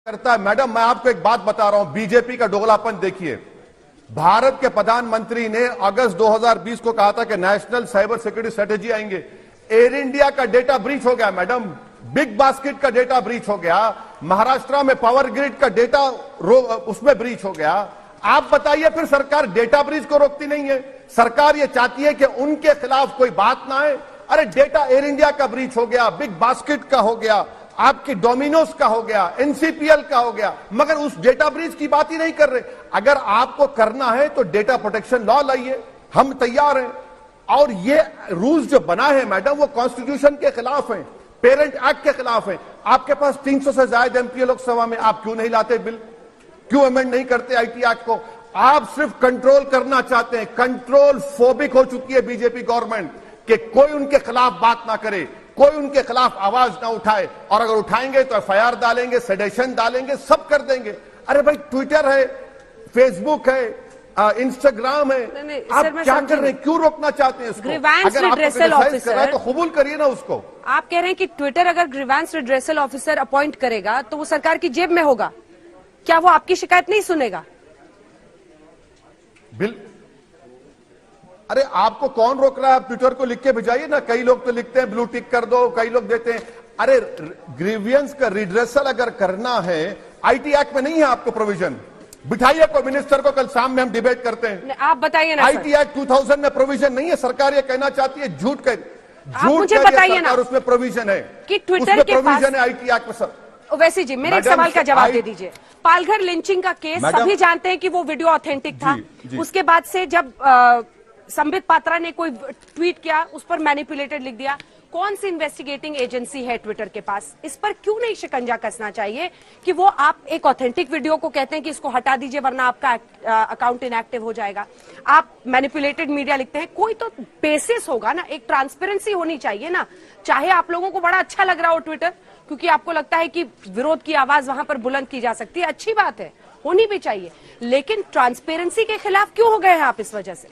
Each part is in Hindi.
करता है। मैडम, मैं आपको एक बात बता रहा हूं, बीजेपी का दोगलापन देखिए। भारत के प्रधानमंत्री ने अगस्त 2020 को कहा था कि नेशनल साइबर सिक्योरिटी स्ट्रेटेजी आएंगे। एयर इंडिया का डेटा ब्रीच हो गया मैडम, बिग बास्केट का डेटा ब्रीच हो गया, महाराष्ट्र में पावर ग्रिड का डेटा उसमें ब्रीच हो गया। आप बताइए फिर सरकार डेटा ब्रीच को रोकती नहीं है? सरकार ये चाहती है कि उनके खिलाफ कोई बात ना आए। अरे डेटा एयर इंडिया का ब्रीच हो गया, बिग बास्केट का हो गया, आपकी डोमिनोज का हो गया, एनसीपीएल का हो गया, मगर उस डेटा ब्रीच की बात ही नहीं कर रहे। अगर आपको करना है तो डेटा प्रोटेक्शन लॉ लाइए, हम तैयार हैं। और ये रूल्स जो बना है मैडम, वो कॉन्स्टिट्यूशन के खिलाफ है, पेरेंट एक्ट के खिलाफ है। आपके पास 300 से ज्यादा एमपी लोकसभा में, आप क्यों नहीं लाते बिल? क्यों अमेंड नहीं करते आईटी एक्ट को? आप सिर्फ कंट्रोल करना चाहते हैं। कंट्रोल फोबिक हो चुकी है बीजेपी गवर्नमेंट कि कोई उनके खिलाफ बात ना करे, कोई उनके खिलाफ आवाज ना उठाए, और अगर उठाएंगे तो एफआईआर डालेंगे, सेडेशन डालेंगे, सब कर देंगे। अरे भाई, ट्विटर है, फेसबुक है, इंस्टाग्राम है, आप क्या कर रहे हैं? क्यों रोकना चाहते हैं इसको? अगर आप क्रिटिसाइज कर रहे हैं तो कबूल करिए ना उसको। आप कह रहे हैं कि ट्विटर अगर ग्रीवेंस रिड्रेसल ऑफिसर अपॉइंट करेगा तो वो सरकार की जेब में होगा, क्या वो आपकी शिकायत नहीं सुनेगा? अरे आपको कौन रोक रहा है? आप ट्विटर को लिख के भिजाइए ना। कई लोग तो लिखते हैं ब्लू टिक कर दो, कई लोग देते हैं। अरे ग्रीवियंस का रिड्रेसल अगर करना है, आईटी एक्ट में नहीं है आपको प्रोविजन? बिठाइए कोई मिनिस्टर को, कल शाम में हम डिबेट करते हैं। आप बताइए ना। आईटी एक्ट 2000 में प्रोविजन नहीं है। सरकार ये कहना चाहती है, झूठ मुझे बताइए ना, उसमें प्रोविजन है कि ट्विटर के प्रोविजन है आईटी एक्ट में। सर वैसे जी, मेरे एक सवाल का जवाब दे दीजिए। पालघर लिंचिंग का केस सभी जानते हैं कि वो वीडियो ऑथेंटिक था। उसके बाद से जब संबित पात्रा ने कोई ट्वीट किया, उस पर मैनिपुलेटेड लिख दिया। कौन सी इन्वेस्टिगेटिंग एजेंसी है ट्विटर के पास? इस पर क्यों नहीं शिकंजा कसना चाहिए कि वो आप एक ऑथेंटिक वीडियो को कहते हैं कि इसको हटा दीजिए वरना आपका अकाउंट इनएक्टिव हो जाएगा, आप मैनिपुलेटेड मीडिया लिखते हैं। कोई तो बेसिस होगा ना, एक ट्रांसपेरेंसी होनी चाहिए ना। चाहे आप लोगों को बड़ा अच्छा लग रहा हो ट्विटर, क्योंकि आपको लगता है कि विरोध की आवाज वहां पर बुलंद की जा सकती है, अच्छी बात है, होनी भी चाहिए, लेकिन ट्रांसपेरेंसी के खिलाफ क्यों हो गए हैं आप इस वजह से?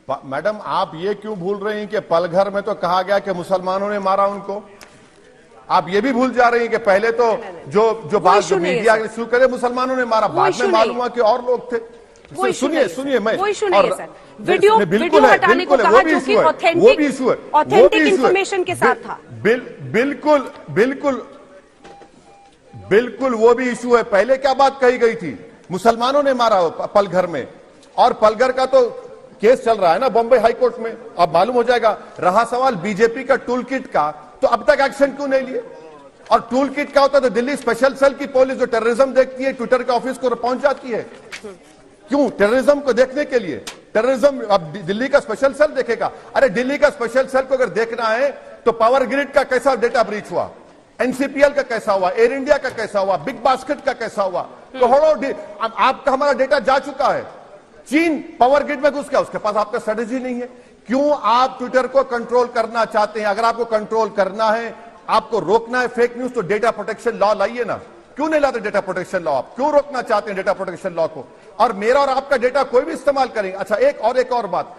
मैडम, आप ये क्यों भूल रही हैं कि पलघर में तो कहा गया कि मुसलमानों ने मारा उनको? आप ये भी भूल जा रही हैं कि पहले तो जो बात जो मीडिया शुरू करे, मुसलमानों ने मारा, बाद में मालूम हुआ कि और लोग थे। सुनिए मैं, वो इशू नहीं है सर। वीडियो हटाने को कहा, जो कि ऑथेंटिक इंफॉर्मेशन के साथ था। बिल्कुल वो भी इशू है। पहले क्या बात कही गई थी? मुसलमानों ने मारा पलघर में, और पलघर का तो केस चल रहा है ना बॉम्बे हाई कोर्ट में, अब मालूम हो जाएगा। रहा सवाल बीजेपी का टूल किट का, तो अब तक एक्शन क्यों नहीं लिए? और टूल किट क्या होता है? तो दिल्ली स्पेशल सेल की पुलिस जो टेररिज्म देखती है, ट्विटर के ऑफिस को पहुंच जाती है। क्यों? टेररिज्म को देखने के लिए। टेररिज्म अब दिल्ली का स्पेशल सेल देखेगा। अरे दिल्ली का स्पेशल सेल को अगर देखना है तो पावर ग्रिड का कैसा डेटा ब्रीच हुआ, एनसीपीएल का कैसा हुआ, एयर इंडिया का कैसा हुआ, बिग बास्केट का कैसा हुआ, करोड़ों आपका हमारा डेटा जा चुका है। चीन पावर ग्रिड में घुस गया, उसके पास आपका स्ट्रेटेजी नहीं है। क्यों आप ट्विटर को कंट्रोल करना चाहते हैं? अगर आपको कंट्रोल करना है, आपको रोकना है फेक न्यूज, तो डेटा प्रोटेक्शन लॉ लाइए ना। क्यों नहीं लाते डेटा प्रोटेक्शन लॉ? आप क्यों रोकना चाहते हैं डेटा प्रोटेक्शन लॉ को? और मेरा और आपका डेटा कोई भी इस्तेमाल करेंगे। अच्छा, एक और बात,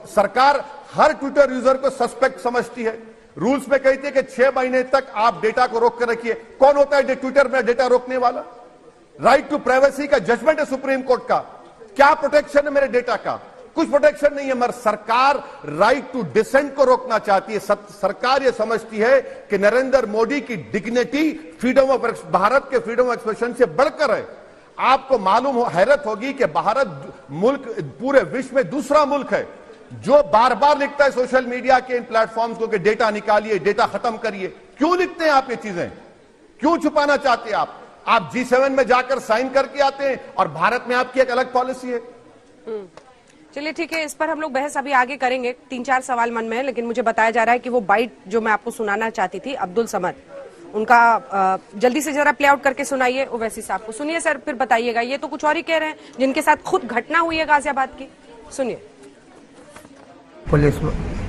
सरकार हर ट्विटर यूजर को सस्पेक्ट समझती है। रूल्स में कहती है कि 6 महीने तक आप डेटा को रोक कर रखिए। कौन होता है ट्विटर में डेटा रोकने वाला? राइट टू प्राइवेसी का जजमेंट है सुप्रीम कोर्ट का। क्या प्रोटेक्शन है मेरे डेटा का? कुछ प्रोटेक्शन नहीं है। मगर सरकार राइट टू डिसेंट को रोकना चाहती है। सरकार यह समझती है कि नरेंद्र मोदी की डिग्निटी फ्रीडम ऑफ भारत के फ्रीडम ऑफ एक्सप्रेशन से बढ़कर है। आपको मालूम हो, हैरत होगी कि भारत मुल्क पूरे विश्व में दूसरा मुल्क है जो बार बार लिखता है सोशल मीडिया के इन प्लेटफॉर्म्स को कि डेटा निकालिए, डेटा खत्म करिए। क्यों लिखते हैं आप ये चीजें? क्यों छुपाना चाहते हैं आप G7 में जाकर साइन करके आते हैं और भारत में आपकी एक अलग पॉलिसी है। चलिए ठीक है, इस पर हम लोग बहस अभी आगे करेंगे। 3-4 सवाल मन में है, लेकिन मुझे बताया जा रहा है कि वो बाइट जो मैं आपको सुनाना चाहती थी, अब्दुल समद, उनका जल्दी से जरा प्ले आउट करके सुनाइए ओवैसी साहब को। सुनिए सर, फिर बताइएगा। ये तो कुछ और ही कह रहे हैं, जिनके साथ खुद घटना हुई है गाजियाबाद की। सुनिए। पुलिस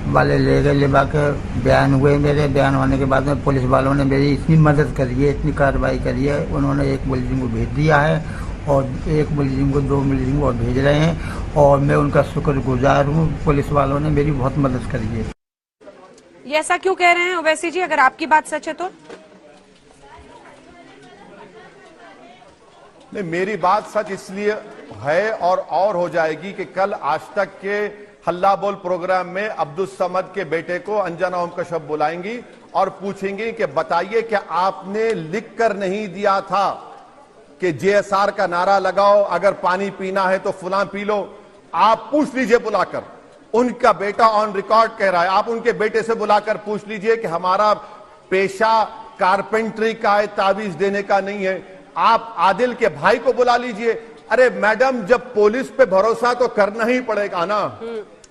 वाले ले गए, ले कर बयान हुए। मेरे बयान होने के बाद में पुलिस वालों ने मेरी इतनी मदद करी है, इतनी कार्रवाई करी है। उन्होंने एक मुलजिम को भेज दिया है और एक मुलजिम को, 2 मुलजिम और भेज रहे हैं, और मैं उनका शुक्रगुजार हूँ। पुलिस वालों ने मेरी बहुत मदद करी है। ये ऐसा क्यों कह रहे हैं ओवैसी जी, अगर आपकी बात सच है तो? नहीं, मेरी बात सच इसलिए है और हो जाएगी कि कल आज तक के हल्ला बोल प्रोग्राम में अब्दुल समद के बेटे को अंजना ओम कश्यप बुलाएंगी और पूछेंगी कि बताइए क्या आपने लिख कर नहीं दिया था कि जेएसआर का नारा लगाओ, अगर पानी पीना है तो फुला पी लो। आप पूछ लीजिए बुलाकर, उनका बेटा ऑन रिकॉर्ड कह रहा है, आप उनके बेटे से बुलाकर पूछ लीजिए कि हमारा पेशा कारपेंट्री का है, तावीज देने का नहीं है। आप आदिल के भाई को बुला लीजिए। अरे मैडम, जब पुलिस पे भरोसा तो करना ही पड़ेगा ना।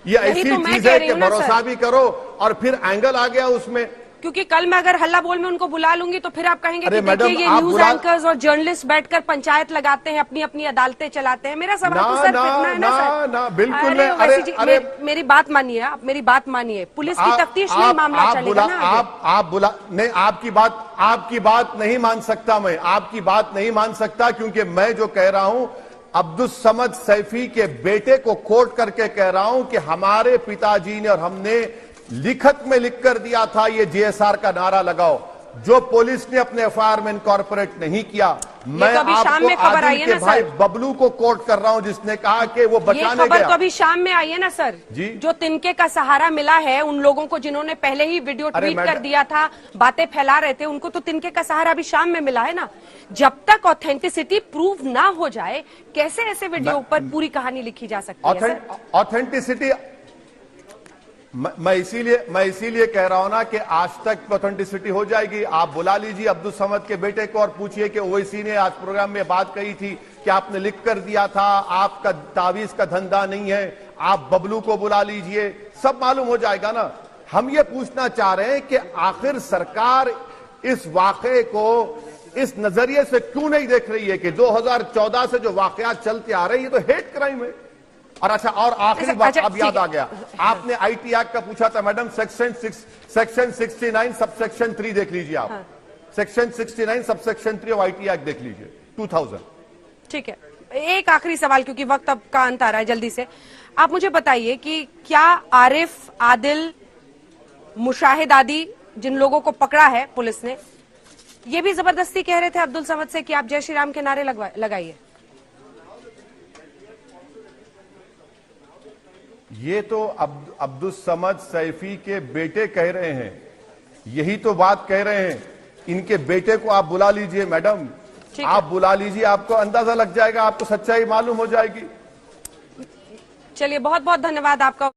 ये ऐसी चीज है कि भरोसा भी करो और फिर एंगल आ गया उसमें। क्योंकि कल मैं अगर हल्ला बोल में उनको बुला लूंगी तो फिर आप कहेंगे कि देखिए ये न्यूज एंकर्स और जर्नलिस्ट बैठकर पंचायत लगाते हैं, अपनी अपनी अदालतें चलाते हैं। मेरा सवाल तो सिर्फ इतना है ना सर। बिल्कुल अरे मेरी बात मानिए, आप मेरी बात मानिए। पुलिस की तफ्तीश में मामला चलेगा ना। आप बुला नहीं, आपकी बात नहीं मान सकता मैं, आपकी बात नहीं मान सकता, क्योंकि मैं जो कह रहा हूं अब्दुल समद सैफी के बेटे को कोट करके कह रहा हूं कि हमारे पिताजी ने और हमने लिखत में लिखकर दिया था ये जेएसआर का नारा लगाओ, जो पुलिस ने अपने एफआईआर में इनकॉर्पोरेट नहीं किया। मैं आपको आदिल के भाई बबलू को कोट कर रहा हूं जिसने कहा कि वो बचाने गया। तो अभी शाम में आई है ना सर जी, जो तिनके का सहारा मिला है उन लोगों को जिन्होंने पहले ही वीडियो ट्वीट कर दिया था, बातें फैला रहे थे, उनको तो तिनके का सहारा अभी शाम में मिला है ना। जब तक ऑथेंटिसिटी प्रूव ना हो जाए कैसे ऐसे वीडियो पर पूरी कहानी लिखी जा सकती है? ऑथेंटिसिटी मैं इसीलिए कह रहा हूं ना कि आज तक ऑथेंटिसिटी हो जाएगी। आप बुला लीजिए अब्दुल समद के बेटे को और पूछिए कि ओवैसी ने आज प्रोग्राम में बात कही थी कि आपने लिख कर दिया था, आपका तावीज का धंधा नहीं है। आप बबलू को बुला लीजिए, सब मालूम हो जाएगा ना। हम ये पूछना चाह रहे हैं कि आखिर सरकार इस वाकये को इस नजरिए से क्यों नहीं देख रही है कि 2014 से जो वाकयात चलते आ रहे हैं ये तो हेट क्राइम है। और अच्छा, और आखिरी बात अब याद आ गया, आपने आईटी एक्ट का पूछा था मैडम, सेक्शन 69 सबसेक्शन 3 देख लीजिए आप। Section 69 subsection 3 of IT act देख लीजिए 2000। ठीक है, एक आखिरी सवाल क्योंकि वक्त अब का अंत आ रहा है, जल्दी से आप मुझे बताइए कि क्या आरिफ, आदिल, मुशाहिद आदि जिन लोगों को पकड़ा है पुलिस ने, ये भी जबरदस्ती कह रहे थे अब्दुल समद से कि आप जय श्री राम के नारे लगाइए? ये तो अब्दुल समद सैफी के बेटे कह रहे हैं, यही तो बात कह रहे हैं। इनके बेटे को आप बुला लीजिए मैडम, आप बुला लीजिए, आपको अंदाजा लग जाएगा, आपको सच्चाई मालूम हो जाएगी। चलिए, बहुत बहुत धन्यवाद आपका।